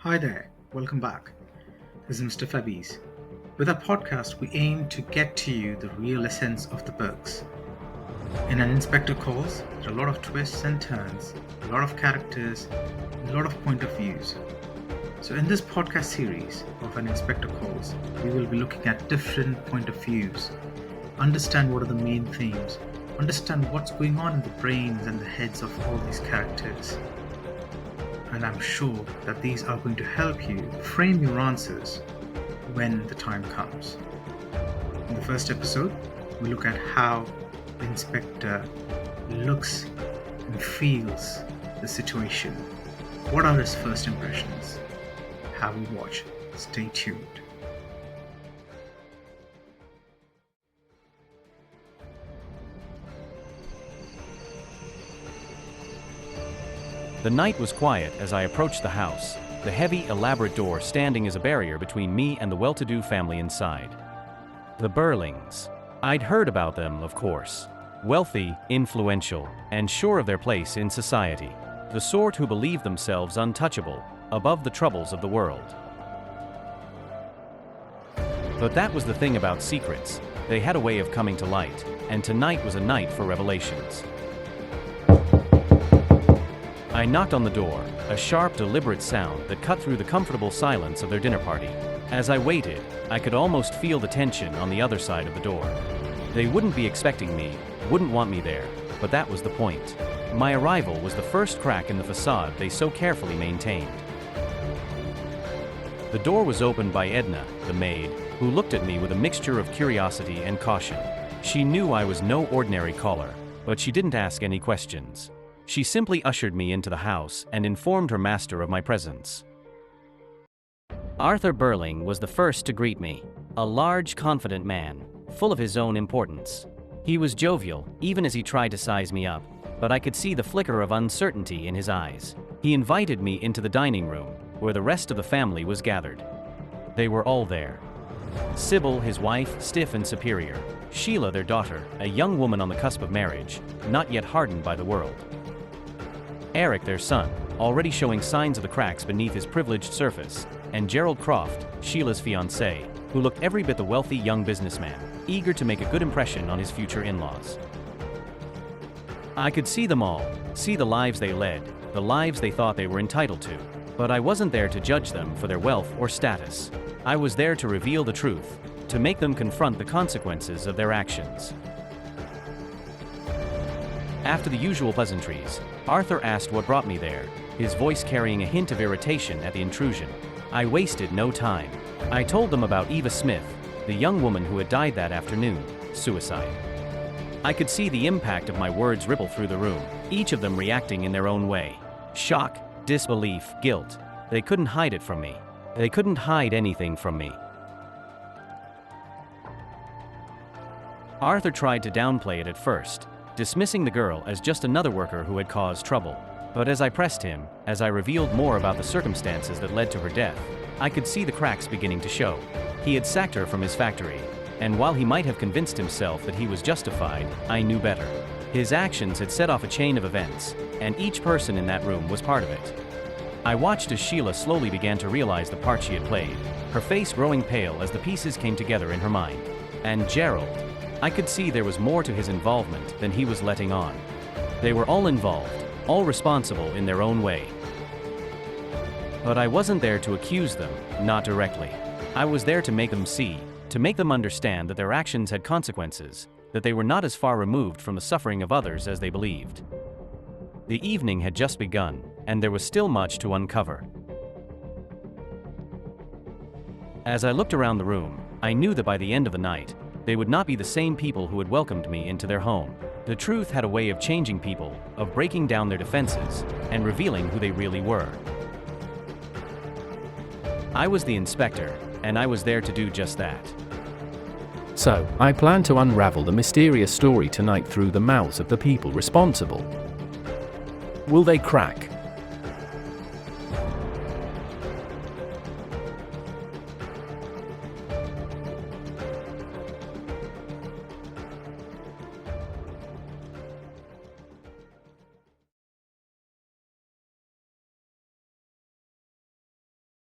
Hi there, welcome back. This is Mr. Febbies. With our podcast, we aim to get to you the real essence of the books. In An Inspector Calls, there are a lot of twists and turns, a lot of characters, and a lot of point of views. So in this podcast series of An Inspector Calls, we will be looking at different point of views, understand what are the main themes, understand what's going on in the brains and the heads of all these characters. And I'm sure that these are going to help you frame your answers when the time comes. In the first episode, we look at how the inspector looks and feels the situation. What are his first impressions? Have we watched? Stay tuned. The night was quiet as I approached the house, the heavy, elaborate door standing as a barrier between me and the well-to-do family inside. The Burlings. I'd heard about them, of course. Wealthy, influential, and sure of their place in society. The sort who believe themselves untouchable, above the troubles of the world. But that was the thing about secrets. They had a way of coming to light, and tonight was a night for revelations. I knocked on the door, a sharp, deliberate sound that cut through the comfortable silence of their dinner party. As I waited, I could almost feel the tension on the other side of the door. They wouldn't be expecting me, wouldn't want me there, but that was the point. My arrival was the first crack in the facade they so carefully maintained. The door was opened by Edna, the maid, who looked at me with a mixture of curiosity and caution. She knew I was no ordinary caller, but she didn't ask any questions. She simply ushered me into the house and informed her master of my presence. Arthur Burling was the first to greet me, a large, confident man, full of his own importance. He was jovial, even as he tried to size me up, but I could see the flicker of uncertainty in his eyes. He invited me into the dining room, where the rest of the family was gathered. They were all there. Sybil, his wife, stiff and superior. Sheila, their daughter, a young woman on the cusp of marriage, not yet hardened by the world. Eric, their son, already showing signs of the cracks beneath his privileged surface, and Gerald Croft, Sheila's fiancé, who looked every bit the wealthy young businessman, eager to make a good impression on his future in-laws. I could see them all, see the lives they led, the lives they thought they were entitled to, but I wasn't there to judge them for their wealth or status. I was there to reveal the truth, to make them confront the consequences of their actions. After the usual pleasantries, Arthur asked what brought me there, his voice carrying a hint of irritation at the intrusion. I wasted no time. I told them about Eva Smith, the young woman who had died that afternoon, suicide. I could see the impact of my words ripple through the room, each of them reacting in their own way. Shock, disbelief, guilt. They couldn't hide it from me. They couldn't hide anything from me. Arthur tried to downplay it at first, dismissing the girl as just another worker who had caused trouble. But as I pressed him, as I revealed more about the circumstances that led to her death, I could see the cracks beginning to show. He had sacked her from his factory, and while he might have convinced himself that he was justified, I knew better. His actions had set off a chain of events, and each person in that room was part of it. I watched as Sheila slowly began to realize the part she had played, her face growing pale as the pieces came together in her mind. And Gerald. I could see there was more to his involvement than he was letting on. They were all involved, all responsible in their own way. But I wasn't there to accuse them, not directly. I was there to make them see, to make them understand that their actions had consequences, that they were not as far removed from the suffering of others as they believed. The evening had just begun, and there was still much to uncover. As I looked around the room, I knew that by the end of the night, they would not be the same people who had welcomed me into their home. The truth had a way of changing people, of breaking down their defenses, and revealing who they really were. I was the inspector, and I was there to do just that. So, I plan to unravel the mysterious story tonight through the mouths of the people responsible. Will they crack?